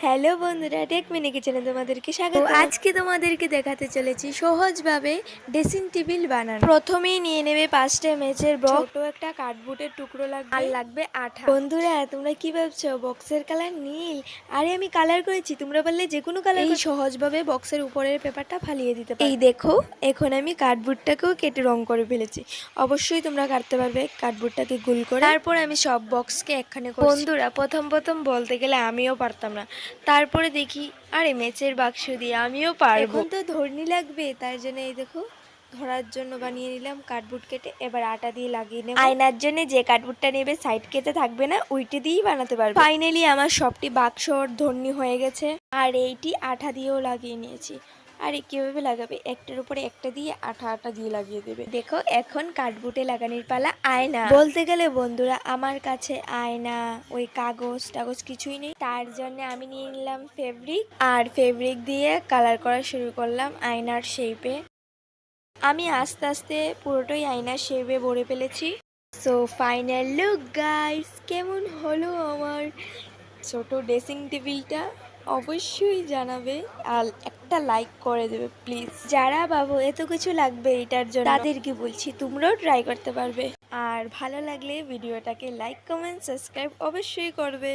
Hello বন্ধুরা, take mini কিচেনে তোমাদেরকে স্বাগত। আজকে তোমাদেরকে দেখাতে চলেছি সহজভাবে ড্রেসিং টেবিল বানানো। প্রথমেই নিয়ে নেবে 5টা মেচের বক্স, ছোট একটা কার্ডবোর্ডের টুকরো লাগবে, আর লাগবে আঠা। বন্ধুরা, তোমরা কি ভাবছো বক্সের কালার নীল? আরে আমি কালার করেছি, তোমরা বললে যে কোনো কালার। এই সহজভাবে বক্সের উপরের পেপারটা ফালিয়ে দিতে পারো। এই দেখো, এখন আমি কার্ডবোর্ডটাকেও কেটে রং করে ফেলেছি। অবশ্যই তোমরা কাটতে পারবে কার্ডবোর্ডটাকে গোল করে। তারপর আমি সব বক্সকে একখানে করছি। বন্ধুরা, প্রথম বলতে গেলে আমিও পারতাম না, তারপরে দেখি আরে মেচের বাক্স দিয়ে আমিও পারবো। এখন তো ধরনি লাগবে, তার জন্য এই দেখো ধরার জন্য বানিয়ে নিলাম কার্ডবোর্ড কেটে। এবার আটা দিয়ে লাগিয়ে নেব। আয়নার জন্য যে কার্ডবোর্ডটা নেবে সাইড কেটে থাকবে না, ওইটি দিয়েই বানাতে পারবে। ফাইনালি আমার সবটি বাক্সর ধরনি হয়ে গেছে, আর এইটি আঠা দিয়েও লাগিয়ে নিয়েছি। আরে কিভাবে লাগাবে, একটার উপরে একটা দিয়ে আঠা দিয়ে লাগিয়ে দেবে। দেখো, এখন কার্ডবোর্ডে লাগানোর পালা। আয়না বলতে গেলে বন্ধুরা, আমার কাছে আয়না ওই কাগজ কিছুই নেই, তার জন্য আমি নিয়ে নিলাম ফেব্রিক, আর ফেব্রিক দিয়ে কালার করা শুরু করলাম আয়নার শেপে। আমি আস্তে আস্তে পুরোটাই আয়নার শেপে ভরে ফেলেছি। সো ফাইনাল লুক গাইস, কেমন হলো আমার ছোট ড্রেসিং টেবিলটা অবশ্যই জানাবে, আর একটা লাইক করে দেবে প্লিজ। যারা ভাবো এত কিছু লাগবে এটার জন্য, তাদেরকে বলছি তোমরাও ট্রাই করতে পারবে। আর ভালো লাগলে ভিডিওটাকে লাইক, কমেন্ট, সাবস্ক্রাইব অবশ্যই করবে।